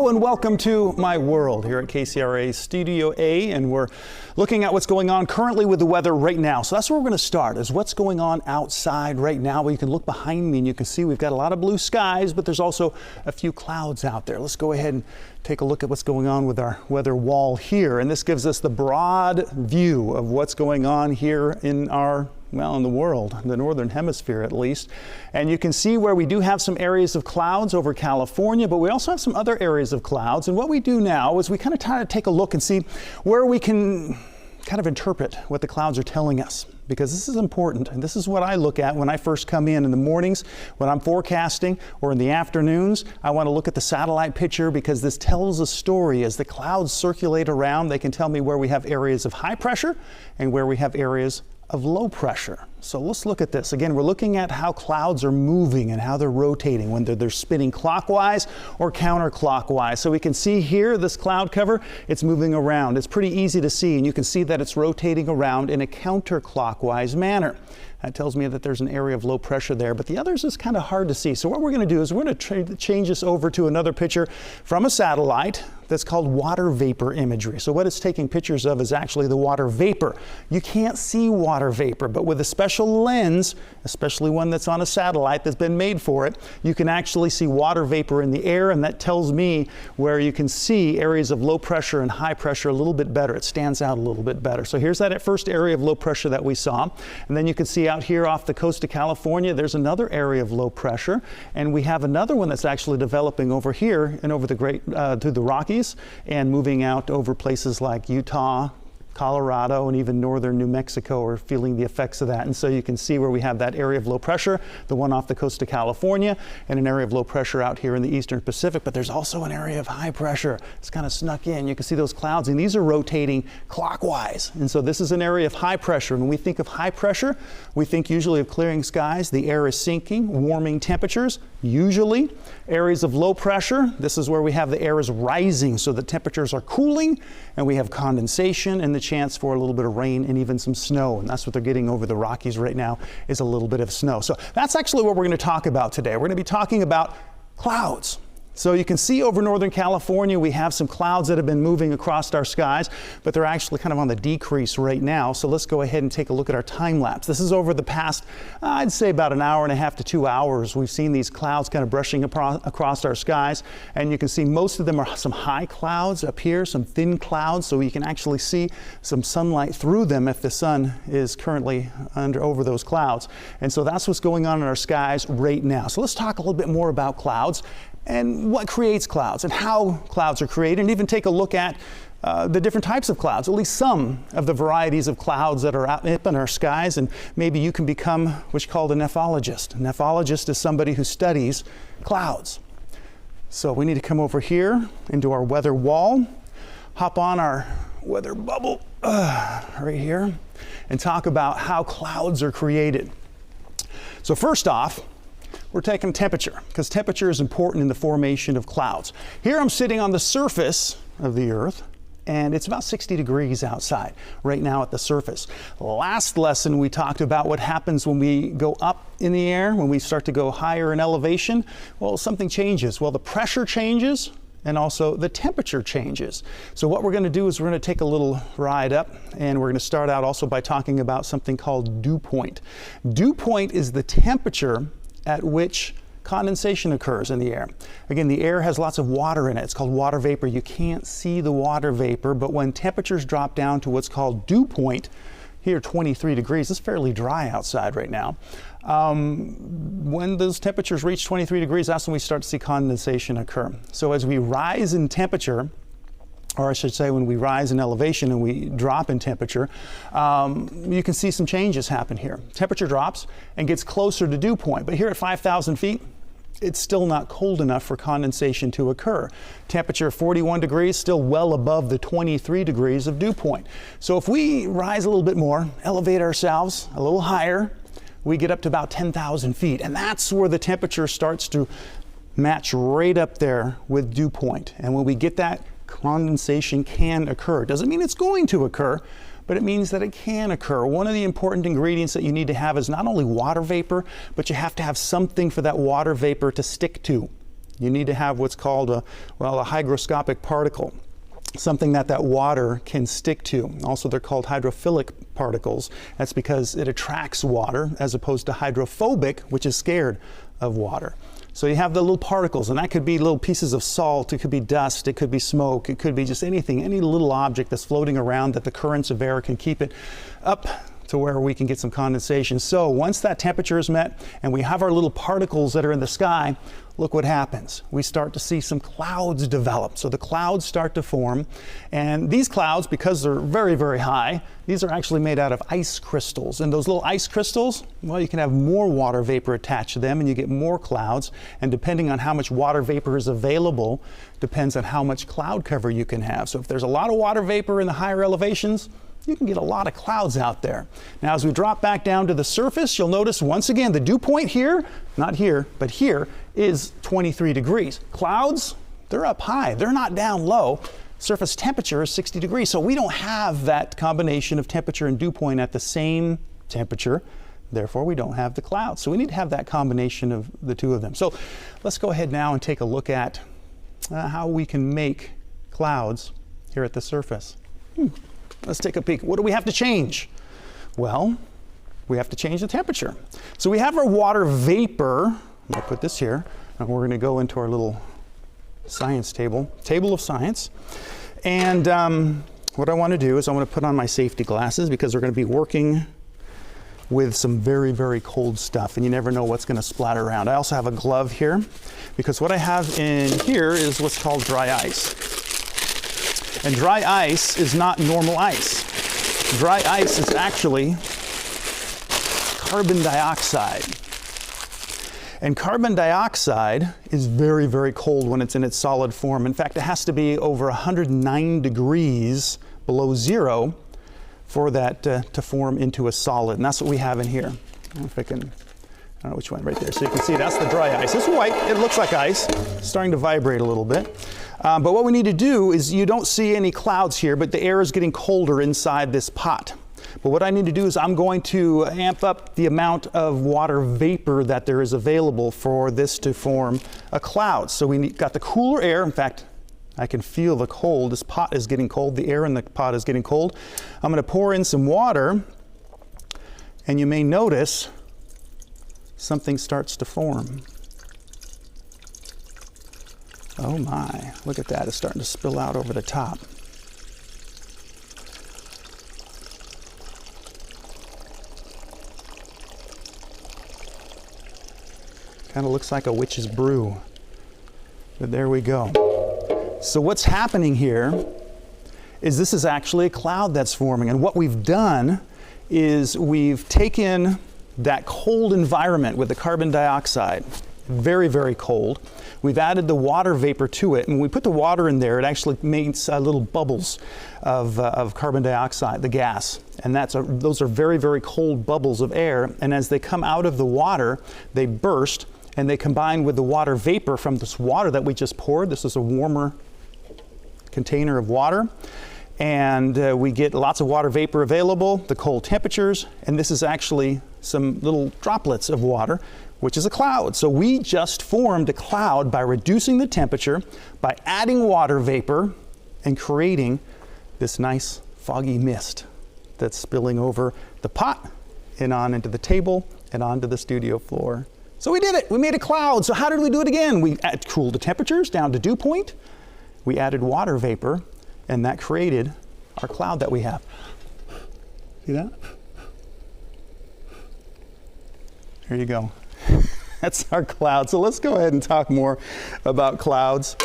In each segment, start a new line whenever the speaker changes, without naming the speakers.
Hello and welcome to my world here at KCRA Studio A, and we're looking at what's going on currently with the weather right now. So that's where we're going to start, is what's going on outside right now. Well, you can look behind me and you can see we've got a lot of blue skies, but there's also a few clouds out there. Let's go ahead and take a look at what's going on with our weather wall here. And this gives us the broad view of what's going on here in our in the world, the northern hemisphere at least. And you can see where we do have some areas of clouds over California, but we also have some other areas of clouds. And what we do now is we kind of try to take a look and see where we can kind of interpret what the clouds are telling us, because this is important. And this is what I look at when I first come in the mornings, when I'm forecasting, or in the afternoons. I want to look at the satellite picture because this tells a story. As the clouds circulate around, they can tell me where we have areas of high pressure and where we have areas of low pressure. So let's look at this. Again, we're looking at how clouds are moving and how they're rotating, when they're spinning clockwise or counterclockwise. So we can see here this cloud cover, it's moving around. It's pretty easy to see, and you can see that it's rotating around in a counterclockwise manner. That tells me that there's an area of low pressure there, but the others is kind of hard to see. So what we're going to do is we're going to change this over to another picture from a satellite that's called water vapor imagery. So what it's taking pictures of is actually the water vapor. You can't see water vapor, but with a special lens, especially one that's on a satellite that's been made for it, you can actually see water vapor in the air, and that tells me where you can see areas of low pressure and high pressure a little bit better. It stands out a little bit better. So here's that first area of low pressure that we saw, and then you can see out here off the coast of California, there's another area of low pressure, and we have another one that's actually developing over here and over the through the Rockies and moving out over places like Utah, Colorado, and even northern New Mexico are feeling the effects of that. And so you can see where we have that area of low pressure, the one off the coast of California, and an area of low pressure out here in the eastern Pacific. But there's also an area of high pressure. It's kind of snuck in. You can see those clouds, and these are rotating clockwise. And so this is an area of high pressure. When we think of high pressure, we think usually of clearing skies. The air is sinking, warming temperatures. Usually areas of low pressure, this is where we have the air is rising, so the temperatures are cooling, and we have condensation and the chance for a little bit of rain and even some snow. And that's what they're getting over the Rockies right now, is a little bit of snow. So that's actually what we're going to talk about today. We're going to be talking about clouds. So you can see over Northern California, we have some clouds that have been moving across our skies, but they're actually kind of on the decrease right now. So let's go ahead and take a look at our time lapse. This is over the past, I'd say about an hour and a half to 2 hours. We've seen these clouds kind of brushing across our skies, and you can see most of them are some high clouds up here, some thin clouds, so you can actually see some sunlight through them if the sun is currently over those clouds. And so that's what's going on in our skies right now. So let's talk a little bit more about clouds and what creates clouds and how clouds are created, and even take a look at the different types of clouds, at least some of the varieties of clouds that are out in our skies. And maybe you can become what's called a nephologist. A nephologist is somebody who studies clouds. So we need to come over here into our weather wall, hop on our weather bubble right here, and talk about how clouds are created. So first off, we're taking temperature, because temperature is important in the formation of clouds. Here I'm sitting on the surface of the Earth, and it's about 60 degrees outside right now at the surface. Last lesson we talked about what happens when we go up in the air, when we start to go higher in elevation. Well, something changes. Well, the pressure changes, and also the temperature changes. So what we're going to do is we're going to take a little ride up, and we're going to start out also by talking about something called dew point. Dew point is the temperature at which condensation occurs in the air. Again, the air has lots of water in it. It's called water vapor. You can't see the water vapor, but when temperatures drop down to what's called dew point, here 23 degrees, it's fairly dry outside right now. When those temperatures reach 23 degrees, that's when we start to see condensation occur. So as we rise in temperature, or I should say when we rise in elevation and we drop in temperature, you can see some changes happen here. Temperature drops and gets closer to dew point, but here at 5,000 feet, it's still not cold enough for condensation to occur. Temperature 41 degrees, still well above the 23 degrees of dew point. So if we rise a little bit more, elevate ourselves a little higher, we get up to about 10,000 feet, and that's where the temperature starts to match right up there with dew point. And when we get that, condensation can occur. Doesn't mean it's going to occur, but it means that it can occur. One of the important ingredients that you need to have is not only water vapor, but you have to have something for that water vapor to stick to. you need to have what's called a hygroscopic particle, something that water can stick to. Also, they're called hydrophilic particles. That's because it attracts water, as opposed to hydrophobic, which is scared of water. So you have the little particles, and that could be little pieces of salt, it could be dust, it could be smoke, it could be just anything, any little object that's floating around that the currents of air can keep it up to where we can get some condensation. So once that temperature is met and we have our little particles that are in the sky, look what happens. We start to see some clouds develop. So the clouds start to form, and these clouds, because they're very, very high, these are actually made out of ice crystals. And those little ice crystals, well, you can have more water vapor attached to them and you get more clouds. And depending on how much water vapor is available, depends on how much cloud cover you can have. So if there's a lot of water vapor in the higher elevations, you can get a lot of clouds out there. Now, as we drop back down to the surface, you'll notice once again the dew point here, not here, but here, is 23 degrees. Clouds, they're up high, they're not down low. Surface temperature is 60 degrees, so we don't have that combination of temperature and dew point at the same temperature. Therefore, we don't have the clouds. So we need to have that combination of the two of them. So let's go ahead now and take a look at how we can make clouds here at the surface. Let's take a peek. What do we have to change? Well, we have to change the temperature. So we have our water vapor. I'm going to put this here, and we're going to go into our little science table of science. And what I want to do is I want to put on my safety glasses, because we're going to be working with some very, very cold stuff, and you never know what's going to splatter around. I also have a glove here, because what I have in here is what's called dry ice. And dry ice is not normal ice. Dry ice is actually carbon dioxide. And carbon dioxide is very, very cold when it's in its solid form. In fact, it has to be over 109 degrees below zero for that to form into a solid. And that's what we have in here. I don't know if I can, I don't know which one, right there. So you can see that's the dry ice. It's white, it looks like ice, it's starting to vibrate a little bit. But what we need to do is, you don't see any clouds here, but the air is getting colder inside this pot. But what I need to do is I'm going to amp up the amount of water vapor that there is available for this to form a cloud. So we got the cooler air. In fact, I can feel the cold. This pot is getting cold. The air in the pot is getting cold. I'm going to pour in some water, and you may notice something starts to form. Oh my, look at that, it's starting to spill out over the top. Kind of looks like a witch's brew, but there we go. So what's happening here is this is actually a cloud that's forming, and what we've done is we've taken that cold environment with the carbon dioxide, very, very cold. We've added the water vapor to it, and when we put the water in there, it actually makes little bubbles of carbon dioxide, the gas. And those are very, very cold bubbles of air, and as they come out of the water, they burst, and they combine with the water vapor from this water that we just poured. This is a warmer container of water. And we get lots of water vapor available, the cold temperatures, and this is actually some little droplets of water, which is a cloud. So we just formed a cloud by reducing the temperature, by adding water vapor, and creating this nice foggy mist that's spilling over the pot and on into the table and onto the studio floor. So we did it, we made a cloud. So how did we do it again? We cooled the temperatures down to dew point, we added water vapor, and that created our cloud that we have. See that? There you go. That's our cloud. So let's go ahead and talk more about clouds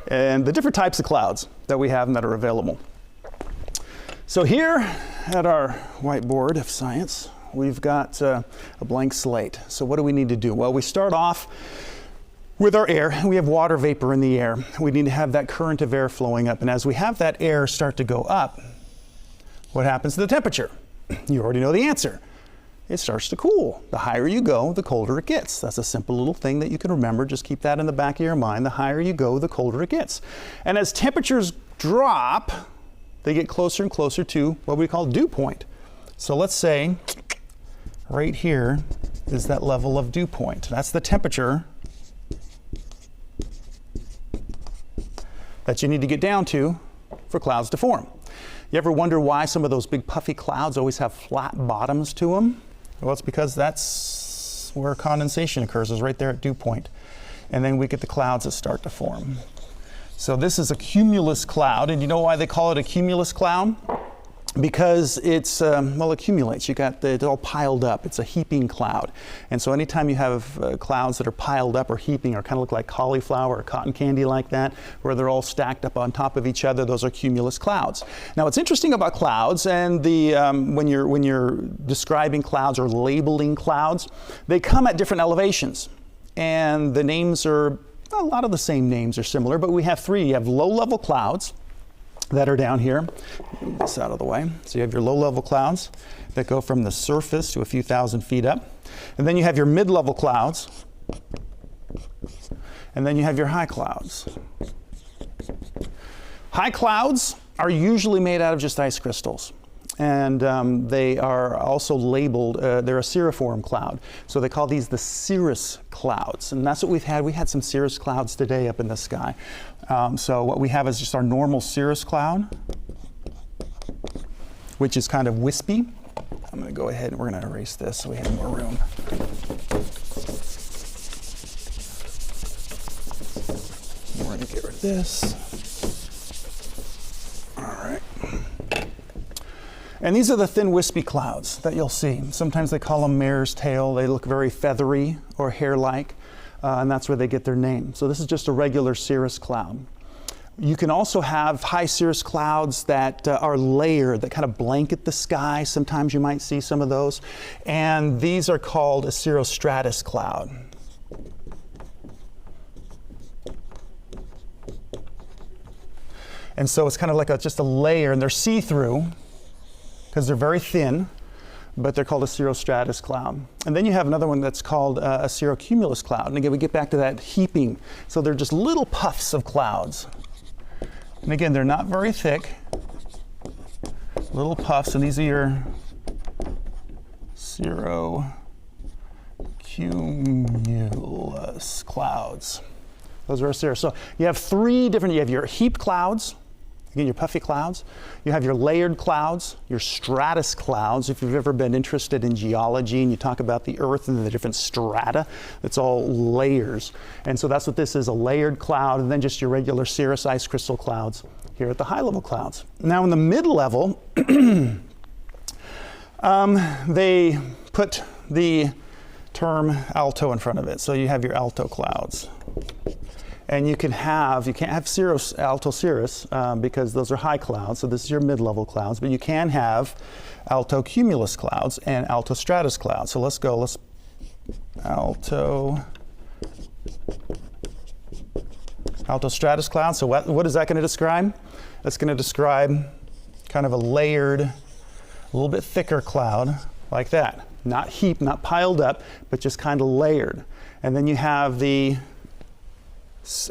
and the different types of clouds that we have and that are available. So here at our whiteboard of science, we've got a blank slate. So what do we need to do? Well, we start off with our air. We have water vapor in the air. We need to have that current of air flowing up. And as we have that air start to go up, what happens to the temperature? You already know the answer. It starts to cool. The higher you go, the colder it gets. That's a simple little thing that you can remember. Just keep that in the back of your mind. The higher you go, the colder it gets. And as temperatures drop, they get closer and closer to what we call dew point. So let's say right here is that level of dew point. That's the temperature that you need to get down to for clouds to form. You ever wonder why some of those big puffy clouds always have flat bottoms to them? Well, it's because that's where condensation occurs, is right there at dew point. And then we get the clouds that start to form. So this is a cumulus cloud, and you know why they call it a cumulus cloud? Because it's, well, it accumulates. It's all piled up. It's a heaping cloud. And so anytime you have clouds that are piled up or heaping or kind of look like cauliflower or cotton candy like that, where they're all stacked up on top of each other, those are cumulus clouds. Now, what's interesting about clouds, and when you're describing clouds or labeling clouds, they come at different elevations. And the names are, a lot of the same names are similar, but we have three. You have low-level clouds that are down here. Move this out of the way. So you have your low-level clouds that go from the surface to a few thousand feet up. And then you have your mid-level clouds. And then you have your high clouds. High clouds are usually made out of just ice crystals. And they are also labeled, they're a cirriform cloud. So they call these the Cirrus Clouds. And that's what we've had. We had some Cirrus Clouds today up in the sky. So what we have is just our normal Cirrus Cloud, which is kind of wispy. I'm going to go ahead and we're going to erase this so we have more room. We're going to get rid of this. All right. And these are the thin wispy clouds that you'll see. Sometimes they call them mare's tail. They look very feathery or hair-like, and that's where they get their name. So this is just a regular cirrus cloud. You can also have high cirrus clouds that are layered, that kind of blanket the sky. Sometimes you might see some of those. And these are called a Cirrostratus Cloud. And so it's kind of like just a layer, and they're see-through, because they're very thin, but they're called a Cirrostratus Cloud. And then you have another one that's called a Cirrocumulus Cloud. And again, we get back to that heaping. So they're just little puffs of clouds. And again, they're not very thick. Little puffs, and these are your Cirrocumulus Clouds. Those are our cirrus. So you have three different, you have your heap clouds, again, your puffy clouds. You have your layered clouds, your stratus clouds. If you've ever been interested in geology and you talk about the Earth and the different strata, it's all layers. And so that's what this is, a layered cloud, and then just your regular cirrus ice crystal clouds here at the high level clouds. Now in the mid-level, they put the term alto in front of it. So you have your alto clouds. And you can't have cirrus, alto cirrus, because those are high clouds, so this is your mid-level clouds, but you can have alto cumulus clouds and alto stratus clouds. So let's alto stratus cloud. So what is that going to describe? That's going to describe kind of a layered, a little bit thicker cloud like that. Not heaped, not piled up, but just kind of layered. And then you have the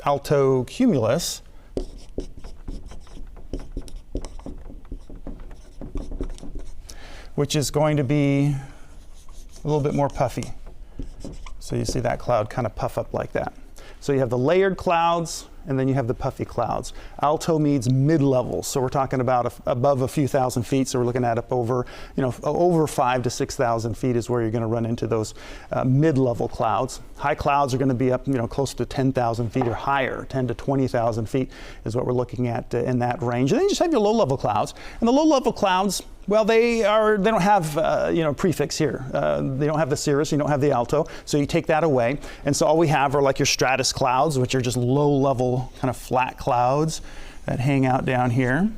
alto cumulus, which is going to be a little bit more puffy. So you see that cloud kind of puff up like that. So you have the layered clouds, and then you have the puffy clouds. Alto means mid-level, so we're talking about above a few thousand feet, so we're looking at up over, over 5,000 to 6,000 feet is where you're going to run into those mid-level clouds. High clouds are going to be up, close to 10,000 feet or higher. 10 to 20,000 feet is what we're looking at in that range. And then you just have your low-level clouds, and the low-level clouds, well, they don't have prefix here. They don't have the cirrus, you don't have the alto, so you take that away. And so all we have are like your stratus clouds, which are just low-level kind of flat clouds that hang out down here.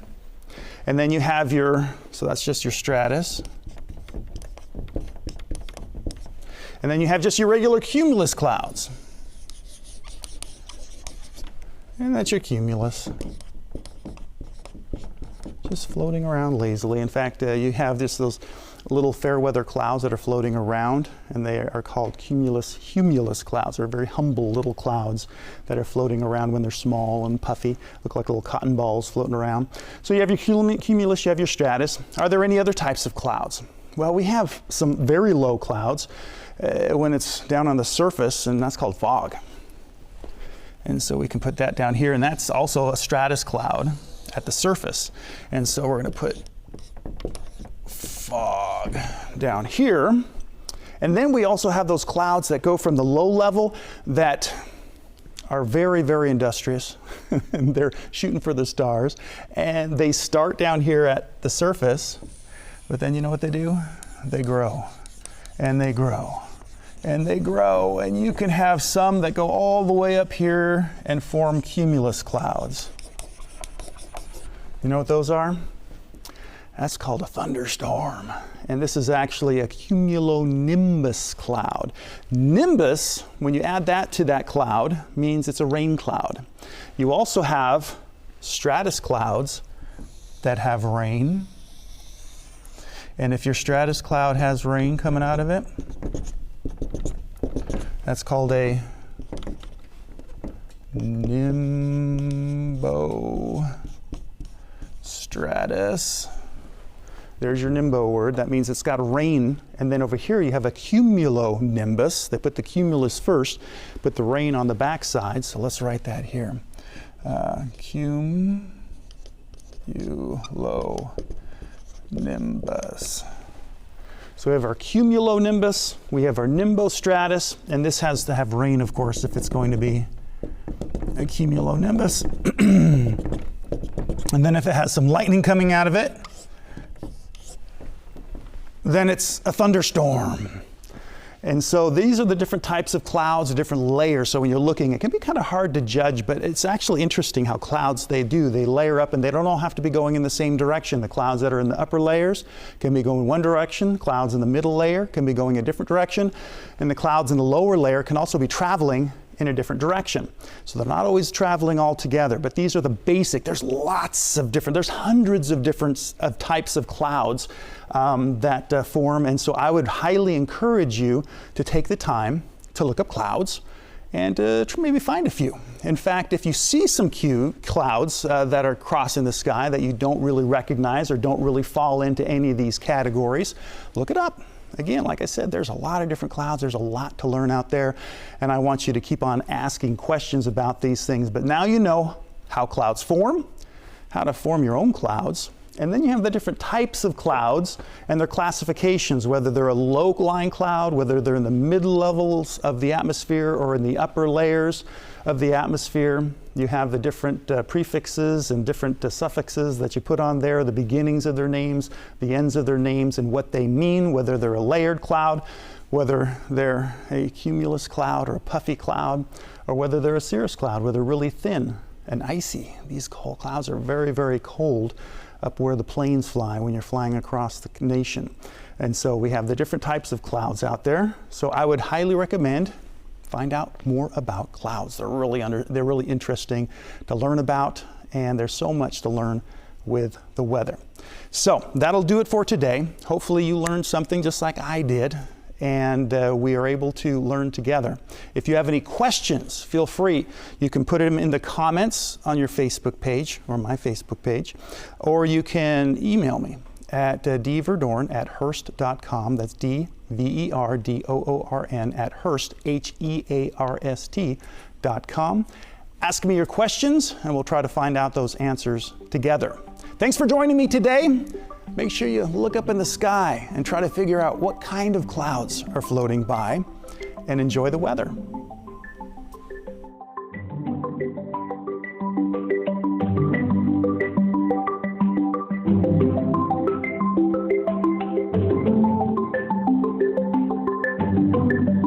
And then you have so that's just your stratus. And then you have just your regular cumulus clouds. And that's your cumulus. Just floating around lazily. In fact, you have those little fair weather clouds that are floating around, and they are called Humulus Clouds. They're very humble little clouds that are floating around when they're small and puffy, look like little cotton balls floating around. So you have your cumulus, you have your stratus. Are there any other types of clouds? Well, we have some very low clouds when it's down on the surface, and that's called fog. And so we can put that down here, and that's also a stratus cloud at the surface. And so we're going to put fog down here. And then we also have those clouds that go from the low level that are very, very industrious. And they're shooting for the stars. And they start down here at the surface, but then you know what they do? They grow, and they grow, and they grow. And you can have some that go all the way up here and form cumulus clouds. You know what those are? That's called a thunderstorm. And this is actually a cumulonimbus cloud. Nimbus, when you add that to that cloud, means it's a rain cloud. You also have stratus clouds that have rain. And if your stratus cloud has rain coming out of it, that's called a nimbostratus. There's your nimbo word. That means it's got rain. And then over here you have a cumulonimbus. They put the cumulus first, put the rain on the backside. So let's write that here. Cumulonimbus. So we have our cumulonimbus, we have our nimbostratus, and this has to have rain, of course, if it's going to be a cumulonimbus. And then if it has some lightning coming out of it, then it's a thunderstorm. And so these are the different types of clouds, the different layers. So when you're looking, it can be kind of hard to judge, but it's actually interesting how clouds they layer up, and they don't all have to be going in the same direction. The clouds that are in the upper layers can be going one direction. Clouds in the middle layer can be going a different direction. And the clouds in the lower layer can also be traveling in a different direction. So they're not always traveling all together, but these are the basic. There's lots of different, there's hundreds of different types of clouds that form. And so I would highly encourage you to take the time to look up clouds and maybe find a few. In fact, if you see some clouds that are crossing the sky that you don't really recognize or don't really fall into any of these categories, look it up. Again, like I said, there's a lot of different clouds. There's a lot to learn out there, and I want you to keep on asking questions about these things. But now you know how clouds form, how to form your own clouds, and then you have the different types of clouds and their classifications, whether they're a low-lying cloud, whether they're in the mid-levels of the atmosphere or in the upper layers of the atmosphere. You have the different prefixes and different suffixes that you put on there, the beginnings of their names, the ends of their names, and what they mean, whether they're a layered cloud, whether they're a cumulus cloud or a puffy cloud, or whether they're a cirrus cloud, where they're really thin and icy. These cold clouds are very, very cold up where the planes fly when you're flying across the nation. And so we have the different types of clouds out there. So I would highly recommend find out more about clouds. They're really interesting to learn about, and there's so much to learn with the weather. So that'll do it for today. Hopefully you learned something just like I did, and we are able to learn together. If you have any questions, feel free. You can put them in the comments on your Facebook page or my Facebook page, or you can email me at dverdorn@hearst.com. That's DVERDOORN@Hearst, HEARST.com. Ask me your questions, and we'll try to find out those answers together. Thanks for joining me today. Make sure you look up in the sky and try to figure out what kind of clouds are floating by, and enjoy the weather.